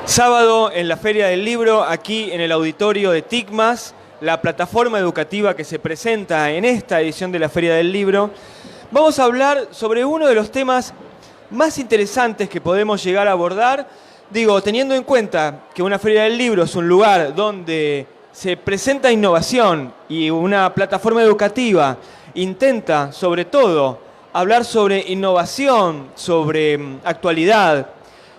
Sábado en la Feria del Libro, aquí en el auditorio de TICMAS, la plataforma educativa que se presenta en esta edición de la Feria del Libro. Vamos a hablar sobre uno de los temas más interesantes que podemos llegar a abordar. Digo, teniendo en cuenta que una Feria del Libro es un lugar donde se presenta innovación y una plataforma educativa intenta, sobre todo, hablar sobre innovación, sobre actualidad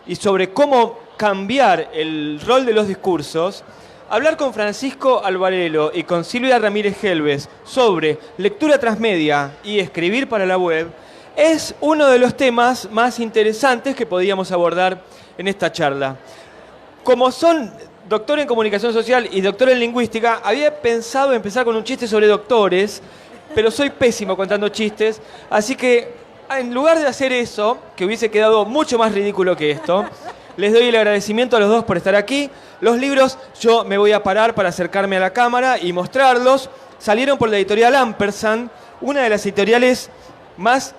y sobre cómo cambiar el rol de los discursos. Hablar con Francisco Alvarelo y con Silvia Ramírez Helves sobre lectura transmedia y escribir para la web es uno de los temas más interesantes que podíamos abordar en esta charla. Como son doctor en comunicación social y doctor en lingüística, había pensado empezar con un chiste sobre doctores, pero soy pésimo contando chistes, así que en lugar de hacer eso, que hubiese quedado mucho más ridículo que esto, les doy el agradecimiento a los dos por estar aquí. Los libros, yo me voy a parar para acercarme a la cámara y mostrarlos. Salieron por la editorial Ampersand, una de las editoriales más,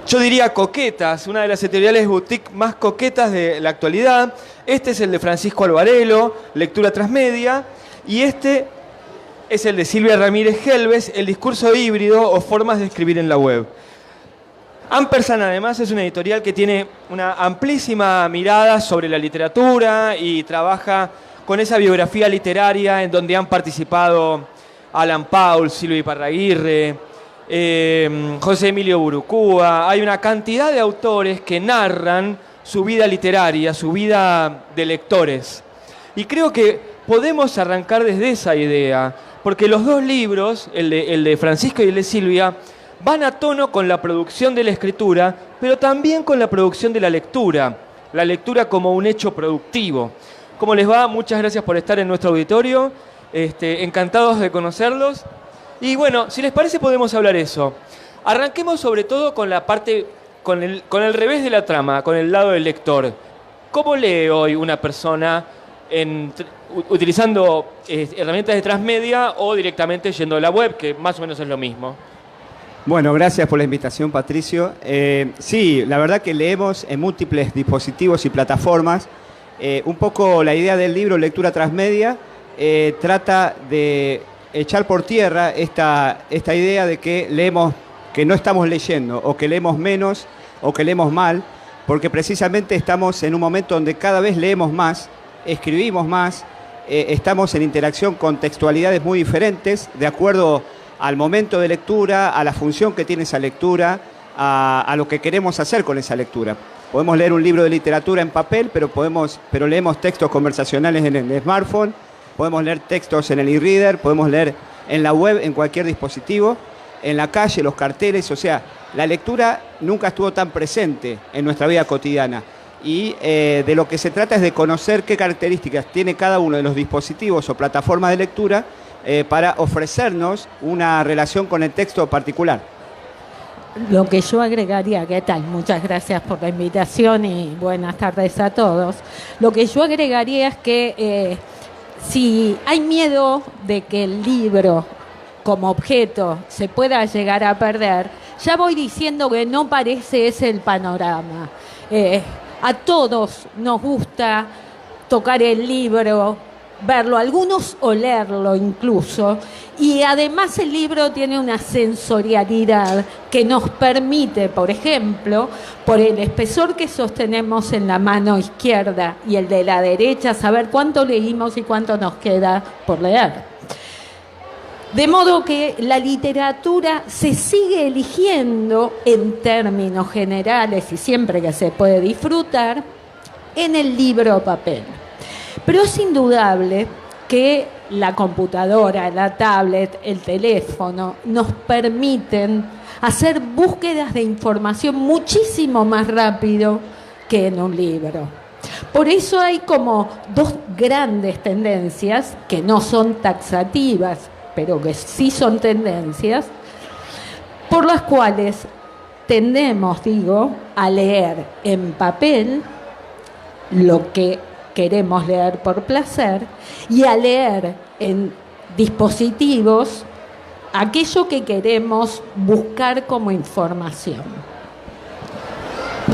yo diría, coquetas, una de las editoriales boutique más coquetas de la actualidad. Este es el de Francisco Alvarelo, Lectura Transmedia, y este es el de Silvia Ramírez Helves, El discurso híbrido o formas de escribir en la web. Ampersand, además, es una editorial que tiene una amplísima mirada sobre la literatura y trabaja con esa biografía literaria en donde han participado Alan Paul, Silvia Iparraguirre, José Emilio Burucúa. Hay una cantidad de autores que narran su vida literaria, su vida de lectores. Y creo que podemos arrancar desde esa idea, porque los dos libros, el de Francisco y el de Silvia, van a tono con la producción de la escritura, pero también con la producción de la lectura como un hecho productivo. ¿Cómo les va? Muchas gracias por estar en nuestro auditorio, encantados de conocerlos. Y bueno, si les parece podemos hablar eso. Arranquemos sobre todo con la parte, con el revés de la trama, con el lado del lector. ¿Cómo lee hoy una persona utilizando herramientas de transmedia o directamente yendo a la web, que más o menos es lo mismo? Bueno, gracias por la invitación, Patricio. Sí, la verdad que leemos en múltiples dispositivos y plataformas. Un poco la idea del libro Lectura Transmedia trata de echar por tierra esta idea de que leemos, que no estamos leyendo, o que leemos menos, o que leemos mal, porque precisamente estamos en un momento donde cada vez leemos más, escribimos más, estamos en interacción con textualidades muy diferentes, de acuerdo al momento de lectura, a la función que tiene esa lectura, a lo que queremos hacer con esa lectura. Podemos leer un libro de literatura en papel, pero leemos textos conversacionales en el smartphone, podemos leer textos en el e-reader, podemos leer en la web, en cualquier dispositivo, en la calle, los carteles. O sea, la lectura nunca estuvo tan presente en nuestra vida cotidiana. Y de lo que se trata es de conocer qué características tiene cada uno de los dispositivos o plataformas de lectura para ofrecernos una relación con el texto particular. Lo que yo agregaría, ¿qué tal? Muchas gracias por la invitación y buenas tardes a todos. Lo que yo agregaría es que si hay miedo de que el libro como objeto se pueda llegar a perder, ya voy diciendo que no parece ese el panorama. A todos nos gusta tocar el libro, verlo, algunos olerlo incluso, y además el libro tiene una sensorialidad que nos permite, por ejemplo, por el espesor que sostenemos en la mano izquierda y el de la derecha, saber cuánto leímos y cuánto nos queda por leer. De modo que la literatura se sigue eligiendo en términos generales y siempre que se puede disfrutar en el libro papel. Pero es indudable que la computadora, la tablet, el teléfono nos permiten hacer búsquedas de información muchísimo más rápido que en un libro. Por eso hay como dos grandes tendencias que no son taxativas, pero que sí son tendencias, por las cuales tendemos, a leer en papel lo que queremos leer por placer y a leer en dispositivos aquello que queremos buscar como información.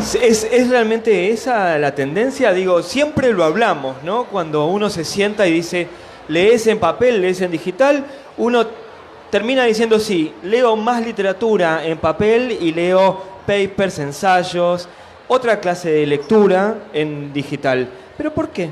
¿Es realmente esa la tendencia? Digo, siempre lo hablamos, ¿no? Cuando uno se sienta y dice, lees en papel, lees en digital, uno termina diciendo, sí, leo más literatura en papel y leo papers, ensayos, otra clase de lectura en digital. ¿Pero por qué?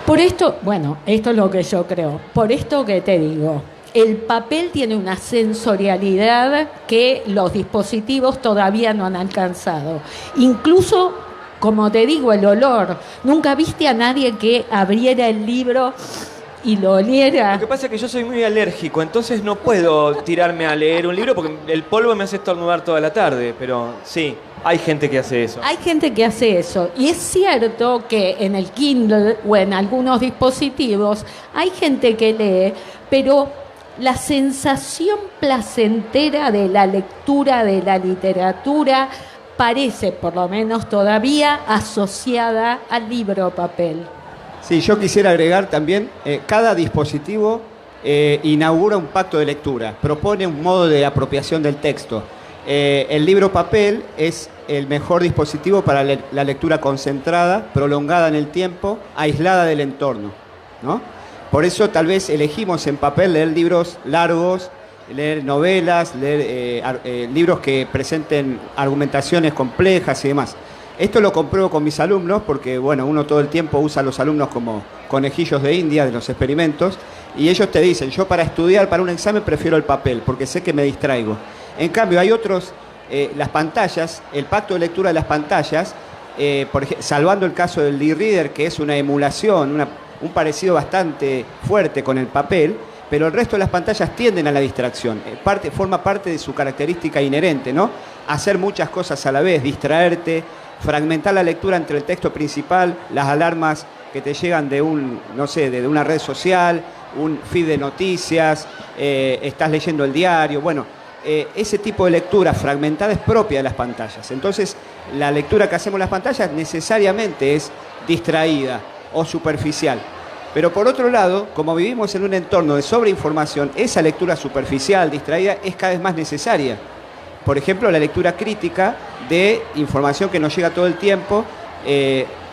Por esto, bueno, esto es lo que yo creo. Por esto que te digo, el papel tiene una sensorialidad que los dispositivos todavía no han alcanzado. Incluso, como te digo, el olor. Nunca viste a nadie que abriera el libro y lo oliera. Lo que pasa es que yo soy muy alérgico, entonces no puedo tirarme a leer un libro porque el polvo me hace estornudar toda la tarde, pero sí, hay gente que hace eso. Hay gente que hace eso. Y es cierto que en el Kindle o en algunos dispositivos hay gente que lee, pero la sensación placentera de la lectura, de la literatura, parece, por lo menos todavía, asociada al libro papel. Sí, yo quisiera agregar también, cada dispositivo inaugura un pacto de lectura, propone un modo de apropiación del texto. El libro papel es el mejor dispositivo para la lectura concentrada, prolongada en el tiempo, aislada del entorno, ¿no? Por eso tal vez elegimos en papel leer libros largos, leer novelas, leer libros que presenten argumentaciones complejas y demás. Esto lo compruebo con mis alumnos porque, bueno, uno todo el tiempo usa a los alumnos como conejillos de India de los experimentos y ellos te dicen, yo para estudiar, para un examen prefiero el papel porque sé que me distraigo. En cambio, hay otros, las pantallas, el pacto de lectura de las pantallas, por ejemplo, salvando el caso del e-reader, que es una emulación, un parecido bastante fuerte con el papel, pero el resto de las pantallas tienden a la distracción. Forma parte de su característica inherente, ¿no? Hacer muchas cosas a la vez, distraerte, fragmentar la lectura entre el texto principal, las alarmas que te llegan de de una red social, un feed de noticias, estás leyendo el diario, bueno, ese tipo de lectura fragmentada es propia de las pantallas. Entonces, la lectura que hacemos en las pantallas necesariamente es distraída o superficial. Pero por otro lado, como vivimos en un entorno de sobreinformación, esa lectura superficial, distraída, es cada vez más necesaria. Por ejemplo, la lectura crítica de información que nos llega todo el tiempo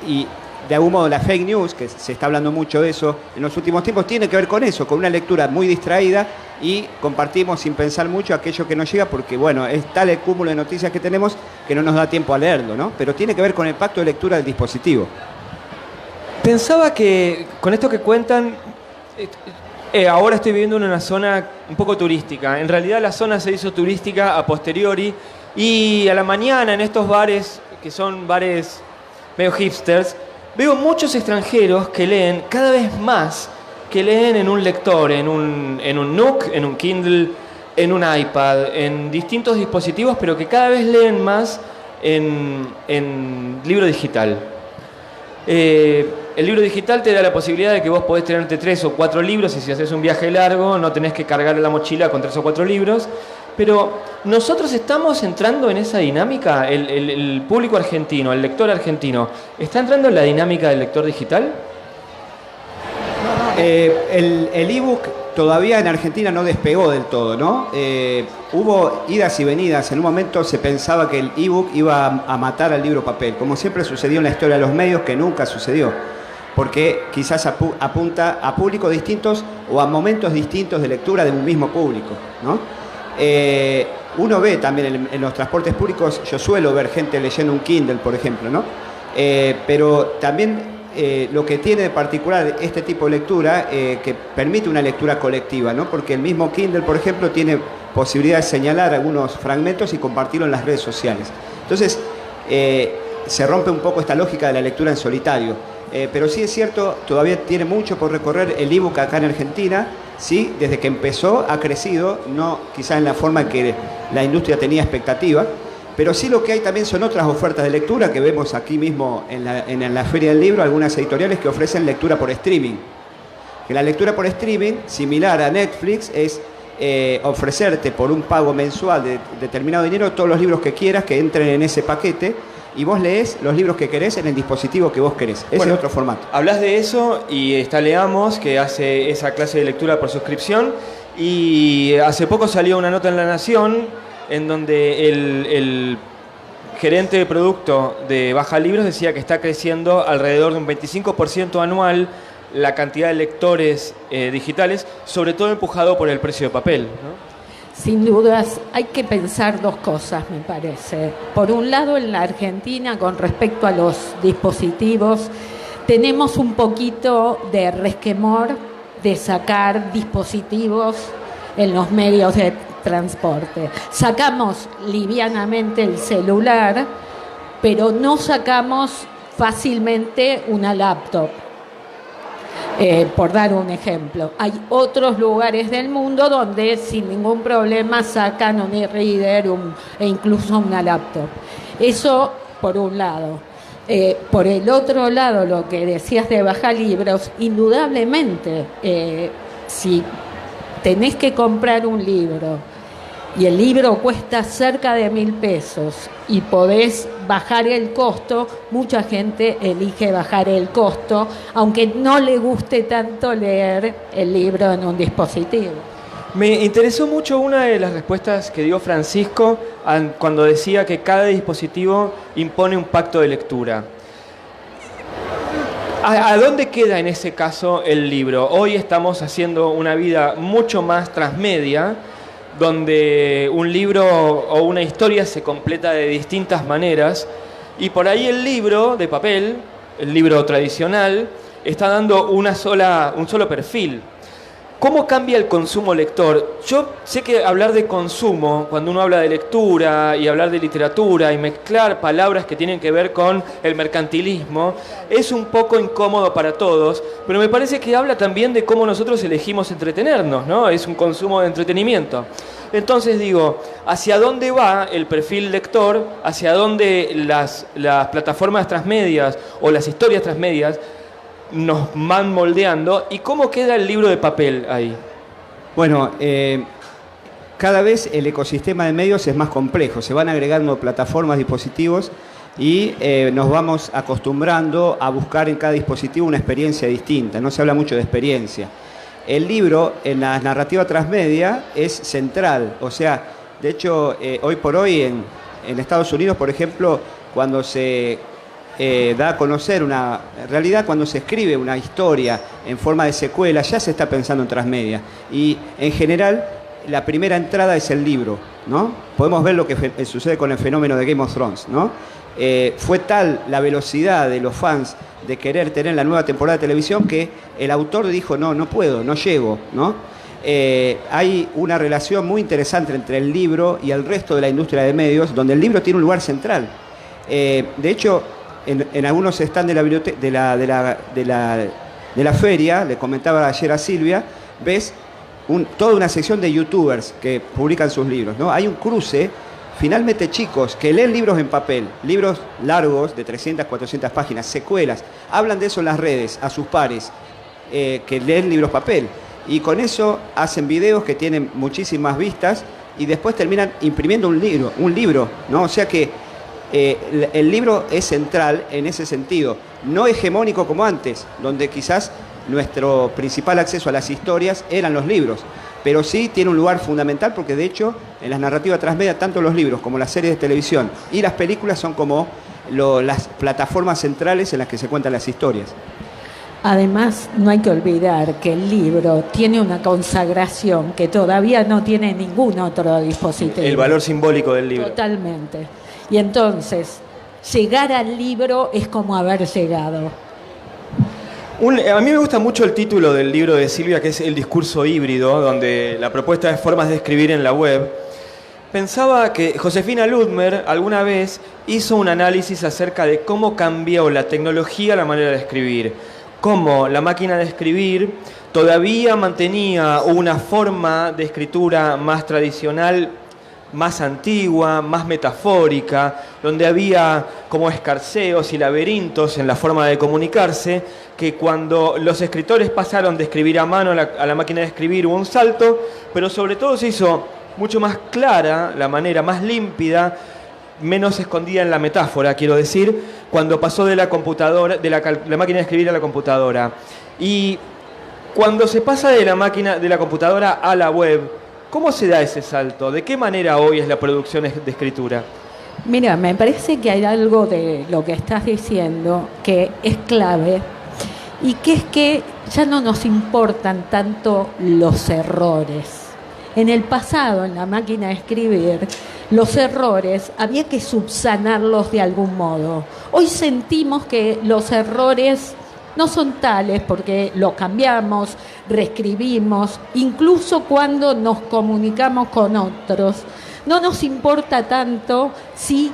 y de algún modo la fake news, que se está hablando mucho de eso en los últimos tiempos, tiene que ver con eso, con una lectura muy distraída y compartimos sin pensar mucho aquello que nos llega porque, bueno, es tal el cúmulo de noticias que tenemos que no nos da tiempo a leerlo, ¿no? Pero tiene que ver con el pacto de lectura del dispositivo. Pensaba que con esto que cuentan, ahora estoy viviendo en una zona un poco turística. En realidad la zona se hizo turística a posteriori y a la mañana en estos bares, que son bares medio hipsters, veo muchos extranjeros que leen cada vez más, que leen en un lector, en un Nook, en un Kindle, en un iPad, en distintos dispositivos, pero que cada vez leen más en libro digital. El libro digital te da la posibilidad de que vos podés tenerte 3 o 4 libros y si haces un viaje largo no tenés que cargar la mochila con 3 o 4 libros. Pero nosotros estamos entrando en esa dinámica, el público argentino, el lector argentino, ¿está entrando en la dinámica del lector digital? El ebook todavía en Argentina no despegó del todo, ¿no? Hubo idas y venidas. En un momento se pensaba que el ebook iba a matar al libro papel, como siempre sucedió en la historia de los medios, que nunca sucedió, porque quizás apunta a públicos distintos o a momentos distintos de lectura de un mismo público, ¿no? Uno ve también en los transportes públicos, yo suelo ver gente leyendo un Kindle, por ejemplo, ¿no? Pero también lo que tiene de particular este tipo de lectura, que permite una lectura colectiva, ¿no? Porque el mismo Kindle, por ejemplo, tiene posibilidad de señalar algunos fragmentos y compartirlo en las redes sociales. Entonces, se rompe un poco esta lógica de la lectura en solitario. Pero sí es cierto, todavía tiene mucho por recorrer el ebook acá en Argentina. Sí, desde que empezó ha crecido, no quizás en la forma que la industria tenía expectativa, pero sí lo que hay también son otras ofertas de lectura que vemos aquí mismo en la Feria del Libro, algunas editoriales que ofrecen lectura por streaming. Que la lectura por streaming, similar a Netflix, es ofrecerte por un pago mensual de determinado dinero todos los libros que quieras que entren en ese paquete y vos lees los libros que querés en el dispositivo que vos querés. Ese es otro formato. Hablas de eso y está Leamos, que hace esa clase de lectura por suscripción, y hace poco salió una nota en La Nación en donde el gerente de producto de Baja Libros decía que está creciendo alrededor de un 25% anual la cantidad de lectores digitales, sobre todo empujado por el precio de papel, ¿no? Sin dudas, hay que pensar dos cosas, me parece. Por un lado, en la Argentina, con respecto a los dispositivos, tenemos un poquito de resquemor de sacar dispositivos en los medios de transporte. Sacamos livianamente el celular, pero no sacamos fácilmente una laptop. Por dar un ejemplo, hay otros lugares del mundo donde sin ningún problema sacan un e-reader e incluso una laptop. Eso por un lado. Por el otro lado, lo que decías de Baja Libros, indudablemente, si tenés que comprar un libro y el libro cuesta cerca de 1.000 pesos y podés bajar el costo, mucha gente elige bajar el costo, aunque no le guste tanto leer el libro en un dispositivo. Me interesó mucho una de las respuestas que dio Francisco cuando decía que cada dispositivo impone un pacto de lectura. ¿A dónde queda en ese caso el libro? Hoy estamos haciendo una vida mucho más transmedia, donde un libro o una historia se completa de distintas maneras, y por ahí el libro de papel, el libro tradicional, está dando un solo perfil. ¿Cómo cambia el consumo lector? Yo sé que hablar de consumo, cuando uno habla de lectura y hablar de literatura y mezclar palabras que tienen que ver con el mercantilismo, es un poco incómodo para todos, pero me parece que habla también de cómo nosotros elegimos entretenernos, ¿no? Es un consumo de entretenimiento. Entonces digo, ¿hacia dónde va el perfil lector? ¿Hacia dónde las plataformas transmedias o las historias transmedias nos van moldeando? ¿Y cómo queda el libro de papel ahí? Bueno, cada vez el ecosistema de medios es más complejo, se van agregando plataformas, dispositivos y nos vamos acostumbrando a buscar en cada dispositivo una experiencia distinta, no se habla mucho de experiencia. El libro en la narrativa transmedia es central, o sea, de hecho, hoy por hoy en Estados Unidos, por ejemplo, cuando se da a conocer en realidad cuando se escribe una historia en forma de secuela, ya se está pensando en transmedia. Y en general, la primera entrada es el libro, ¿no? Podemos ver lo que sucede con el fenómeno de Game of Thrones, ¿no? Fue tal la velocidad de los fans de querer tener la nueva temporada de televisión que el autor dijo, no puedo, no llego, ¿no? Hay una relación muy interesante entre el libro y el resto de la industria de medios, donde el libro tiene un lugar central. De hecho, en algunos stands de la feria, le comentaba ayer a Silvia, ves toda una sección de youtubers que publican sus libros, ¿no? Hay un cruce, finalmente chicos, que leen libros en papel, libros largos de 300, 400 páginas, secuelas, hablan de eso en las redes, a sus pares, que leen libros papel, y con eso hacen videos que tienen muchísimas vistas y después terminan imprimiendo un libro, ¿no? O sea que el libro es central en ese sentido, no hegemónico como antes, donde quizás nuestro principal acceso a las historias eran los libros, pero sí tiene un lugar fundamental porque de hecho en las narrativas transmedia tanto los libros como las series de televisión y las películas son como las plataformas centrales en las que se cuentan las historias. Además, no hay que olvidar que el libro tiene una consagración que todavía no tiene ningún otro dispositivo. El valor simbólico del libro. Totalmente. Y entonces, llegar al libro es como haber llegado. A mí me gusta mucho el título del libro de Silvia, que es El discurso híbrido, donde la propuesta es formas de escribir en la web. Pensaba que Josefina Ludmer alguna vez hizo un análisis acerca de cómo cambió la tecnología la manera de escribir. Cómo la máquina de escribir todavía mantenía una forma de escritura más tradicional, más antigua, más metafórica, donde había como escarceos y laberintos en la forma de comunicarse, que cuando los escritores pasaron de escribir a mano a la máquina de escribir hubo un salto, pero sobre todo se hizo mucho más clara la manera, más límpida, menos escondida en la metáfora, quiero decir, cuando pasó de la computadora, de la máquina de escribir a la computadora. Y cuando se pasa de la computadora a la web, ¿cómo se da ese salto? ¿De qué manera hoy es la producción de escritura? Mira, me parece que hay algo de lo que estás diciendo que es clave y que es que ya no nos importan tanto los errores. En el pasado, en la máquina de escribir, los errores había que subsanarlos de algún modo. Hoy sentimos que los errores no son tales porque los cambiamos, reescribimos, incluso cuando nos comunicamos con otros. No nos importa tanto si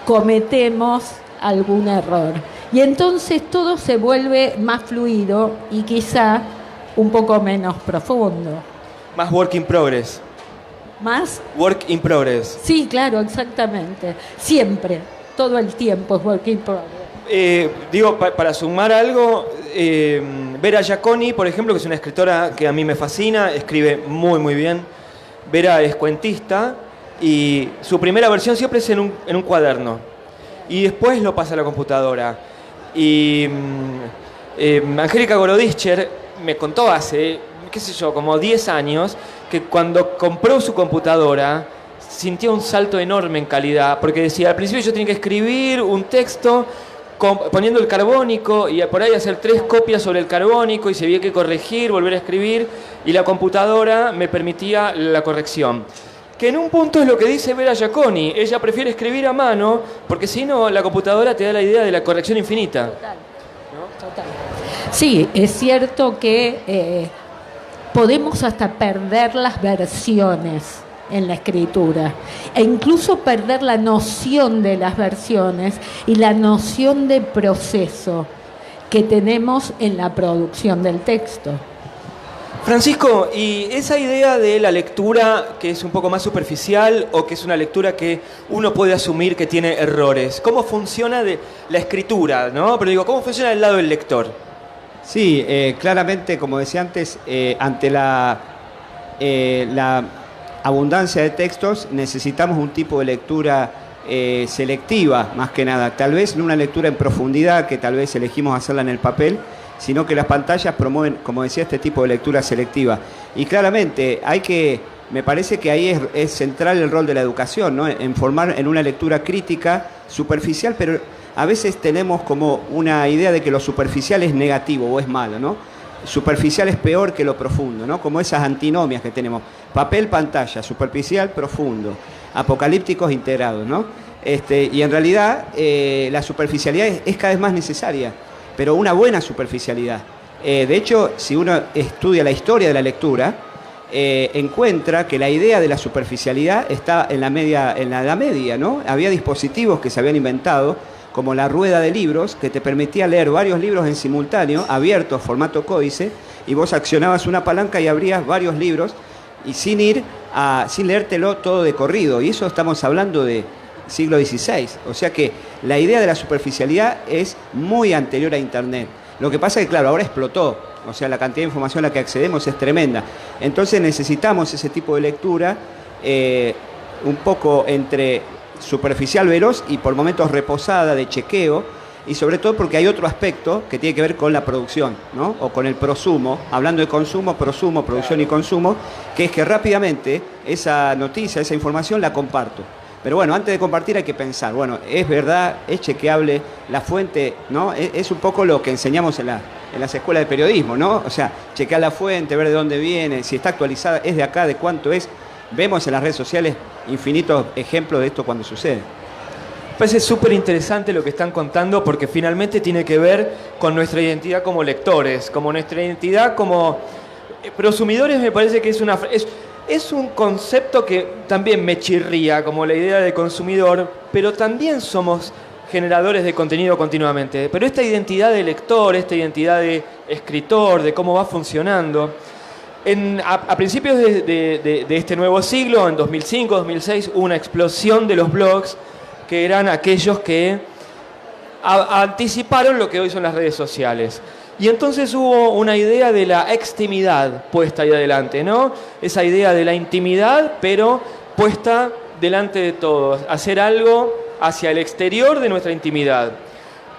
cometemos algún error. Y entonces todo se vuelve más fluido y quizá un poco menos profundo. Más work in progress. ¿Más? Work in progress. Sí, claro, exactamente. Siempre, todo el tiempo es work in progress. Para sumar algo, Vera Giaconi, por ejemplo, que es una escritora que a mí me fascina, escribe muy, muy bien. Vera es cuentista y su primera versión siempre es en un cuaderno. Y después lo pasa a la computadora. Y Angélica Gorodischer me contó hace, qué sé yo, como 10 años, que cuando compró su computadora sintió un salto enorme en calidad, porque decía, al principio yo tenía que escribir un texto poniendo el carbónico y por ahí hacer 3 copias sobre el carbónico y se había que corregir, volver a escribir, y la computadora me permitía la corrección. Que en un punto es lo que dice Vera Giaconi, ella prefiere escribir a mano porque si no la computadora te da la idea de la corrección infinita. Total, ¿no? Total. Sí, es cierto que podemos hasta perder las versiones en la escritura e incluso perder la noción de las versiones y la noción de proceso que tenemos en la producción del texto. Francisco, ¿y esa idea de la lectura que es un poco más superficial o que es una lectura que uno puede asumir que tiene errores? ¿Cómo funciona de la escritura, ¿no? Pero digo, ¿cómo funciona del lado del lector? Sí, claramente, como decía antes, ante la abundancia de textos necesitamos un tipo de lectura selectiva, más que nada. Tal vez no una lectura en profundidad, que tal vez elegimos hacerla en el papel, sino que las pantallas promueven, como decía, este tipo de lectura selectiva. Y claramente me parece que ahí es central el rol de la educación, ¿no? En formar en una lectura crítica, superficial, pero a veces tenemos como una idea de que lo superficial es negativo o es malo, ¿no? Superficial es peor que lo profundo, ¿no? Como esas antinomias que tenemos. Papel, pantalla, superficial, profundo, apocalípticos, integrados, ¿no? Y en realidad la superficialidad es cada vez más necesaria, pero una buena superficialidad. De hecho, si uno estudia la historia de la lectura, encuentra que la idea de la superficialidad está en la Edad Media, ¿no? Había dispositivos que se habían inventado, como la rueda de libros, que te permitía leer varios libros en simultáneo, abiertos, formato códice, y vos accionabas una palanca y abrías varios libros, y sin leértelo todo de corrido. Y eso estamos hablando de siglo XVI. O sea que la idea de la superficialidad es muy anterior a Internet. Lo que pasa es que, claro, ahora explotó. O sea, la cantidad de información a la que accedemos es tremenda. Entonces necesitamos ese tipo de lectura un poco entre superficial, veloz y por momentos reposada, de chequeo, y sobre todo porque hay otro aspecto que tiene que ver con la producción, ¿no? O con el prosumo, hablando de consumo, prosumo, producción y consumo, que es que rápidamente esa noticia, esa información la comparto. Pero bueno, antes de compartir hay que pensar, bueno, es verdad, es chequeable, la fuente, ¿no? Es un poco lo que enseñamos en las escuelas de periodismo, ¿no? O sea, chequear la fuente, ver de dónde viene, si está actualizada, es de acá, de cuánto es. Vemos en las redes sociales infinitos ejemplos de esto cuando sucede. Me parece súper interesante lo que están contando porque finalmente tiene que ver con nuestra identidad como lectores, como nuestra identidad como prosumidores. Me parece que es un concepto que también me chirría, como la idea de consumidor, pero también somos generadores de contenido continuamente. Pero esta identidad de lector, esta identidad de escritor, de cómo va funcionando. A principios de este nuevo siglo, en 2005, 2006, hubo una explosión de los blogs que eran aquellos que anticiparon lo que hoy son las redes sociales. Y entonces hubo una idea de la extimidad puesta ahí adelante, ¿no? Esa idea de la intimidad, pero puesta delante de todos. Hacer algo hacia el exterior de nuestra intimidad.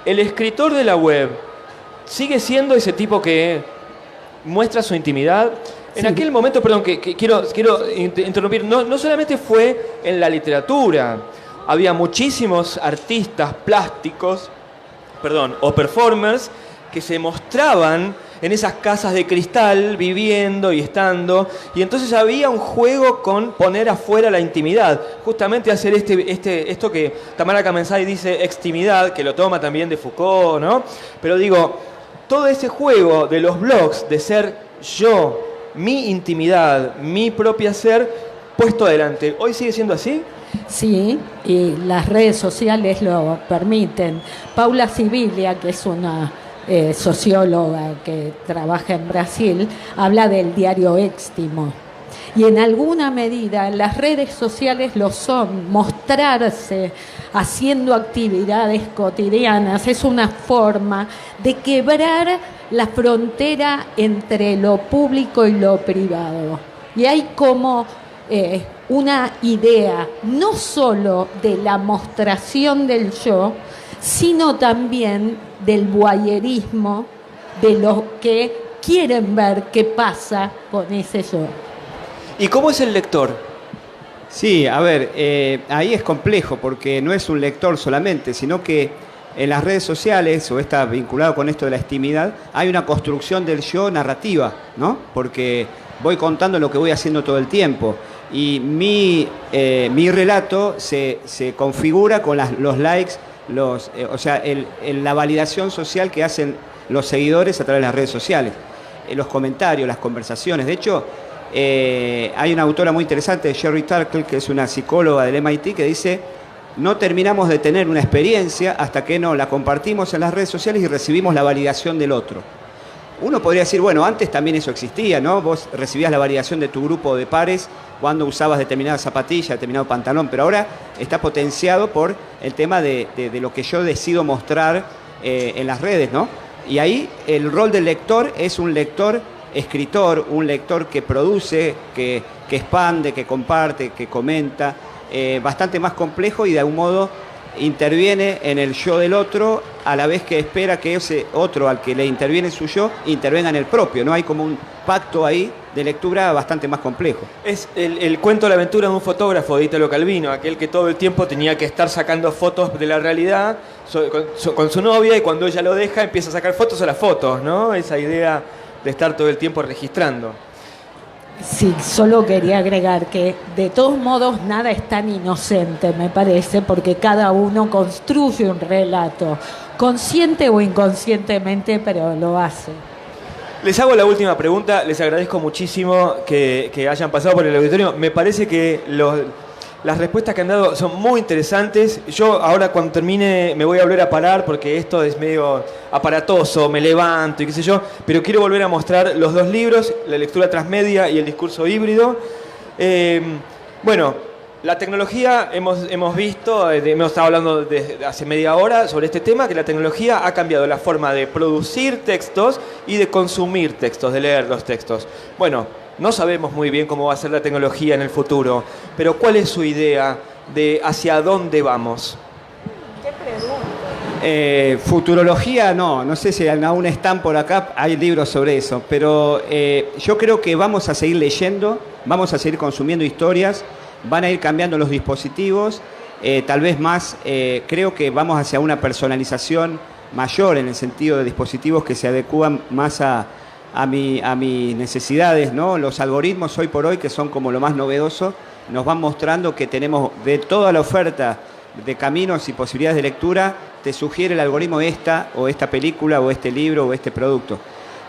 El escritor de la web sigue siendo ese tipo que muestra su intimidad. En Sí. aquel momento, perdón, que quiero interrumpir, no solamente fue en la literatura. había muchísimos artistas plásticos, o performers, que se mostraban en esas casas de cristal, viviendo y estando, y entonces había un juego con poner afuera la intimidad, justamente hacer esto que Tamara Kamensky dice extimidad, que lo toma también de Foucault, ¿no? Pero digo, todo ese juego de los blogs, de ser yo, mi intimidad, mi propia ser, puesto adelante, ¿hoy sigue siendo así? Sí, y las redes sociales lo permiten. Paula Sibilia, que es una socióloga que trabaja en Brasil, habla del diario éxtimo. Y en alguna medida las redes sociales lo son, mostrarse haciendo actividades cotidianas es una forma de quebrar la frontera entre lo público y lo privado. Y hay como una idea no solo de la mostración del yo, sino también del voyerismo, de los que quieren ver qué pasa con ese yo. ¿Y cómo es el lector? Sí, a ver, ahí es complejo porque no es un lector solamente, sino que en las redes sociales, o está vinculado con esto de la extimidad, hay una construcción del yo narrativa, ¿no? Porque voy contando lo que voy haciendo todo el tiempo. Y mi relato se configura con los likes, la validación social que hacen los seguidores a través de las redes sociales, los comentarios, las conversaciones. De hecho, hay una autora muy interesante, Sherry Turkle, que es una psicóloga del MIT, que dice: no terminamos de tener una experiencia hasta que no la compartimos en las redes sociales y recibimos la validación del otro. Uno podría decir, bueno, antes también eso existía, ¿no? Vos recibías la validación de tu grupo de pares cuando usabas determinada zapatilla, determinado pantalón, pero ahora está potenciado por el tema de lo que yo decido mostrar en las redes, ¿no? Y ahí el rol del lector es un lector escritor, un lector que produce, que expande, que comparte, que comenta, bastante más complejo y de algún modo interviene en el yo del otro a la vez que espera que ese otro al que le interviene su yo intervenga en el propio, ¿no? Hay como un pacto ahí de lectura bastante más complejo. Es el cuento de la aventura de un fotógrafo de Italo Calvino, aquel que todo el tiempo tenía que estar sacando fotos de la realidad con su novia, y cuando ella lo deja empieza a sacar fotos a las fotos, ¿no? Esa idea de estar todo el tiempo registrando. Sí, solo quería agregar que de todos modos nada es tan inocente, me parece, porque cada uno construye un relato, consciente o inconscientemente, pero lo hace. Les hago la última pregunta, les agradezco muchísimo que hayan pasado por el auditorio. Me parece que las respuestas que han dado son muy interesantes. Yo ahora cuando termine me voy a volver a parar porque esto es medio aparatoso, me levanto y qué sé yo, pero quiero volver a mostrar los dos libros, la lectura transmedia y el discurso híbrido. Bueno, la tecnología, hemos visto, hemos estado hablando desde hace media hora sobre este tema, que la tecnología ha cambiado la forma de producir textos y de consumir textos, de leer los textos. Bueno, no sabemos muy bien cómo va a ser la tecnología en el futuro, pero ¿cuál es su idea de hacia dónde vamos? ¿Qué pregunta? Futurología, no sé si aún están por acá, hay libros sobre eso, pero yo creo que vamos a seguir leyendo, vamos a seguir consumiendo historias, van a ir cambiando los dispositivos, tal vez más, creo que vamos hacia una personalización mayor en el sentido de dispositivos que se adecúan más a mis necesidades, ¿no? Los algoritmos hoy por hoy, que son como lo más novedoso, nos van mostrando que tenemos de toda la oferta de caminos y posibilidades de lectura, te sugiere el algoritmo esta película o este libro o este producto.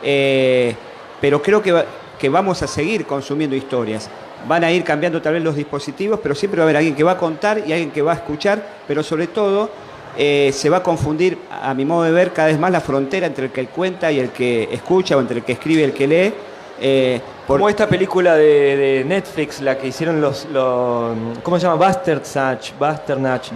Pero creo que vamos a seguir consumiendo historias. Van a ir cambiando tal vez los dispositivos, pero siempre va a haber alguien que va a contar y alguien que va a escuchar, pero sobre todo se va a confundir, a mi modo de ver, cada vez más la frontera entre el que cuenta y el que escucha, o entre el que escribe y el que lee. Como esta película de Netflix, la que hicieron ¿cómo se llama?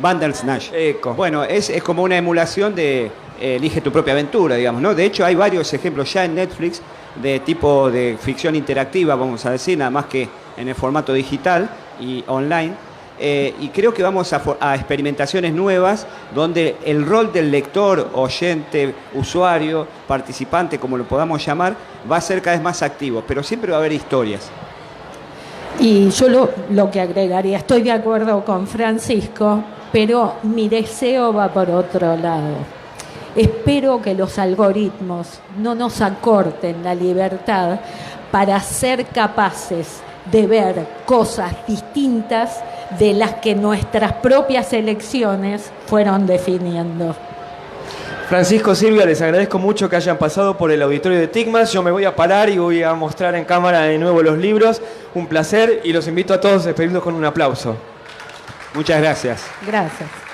Bandersnatch. Bueno, es como una emulación de Elige tu propia aventura, digamos, ¿no? De hecho, hay varios ejemplos ya en Netflix de tipo de ficción interactiva, vamos a decir, nada más que en el formato digital y online. Y creo que vamos a experimentaciones nuevas donde el rol del lector, oyente, usuario, participante, como lo podamos llamar, va a ser cada vez más activo, pero siempre va a haber historias. Y yo lo que agregaría, estoy de acuerdo con Francisco, pero mi deseo va por otro lado. Espero que los algoritmos no nos acorten la libertad para ser capaces de ver cosas distintas de las que nuestras propias elecciones fueron definiendo. Francisco, Silvia, les agradezco mucho que hayan pasado por el auditorio de TICMAS. Yo me voy a parar y voy a mostrar en cámara de nuevo los libros. Un placer y los invito a todos a despedirnos con un aplauso. Muchas gracias. Gracias.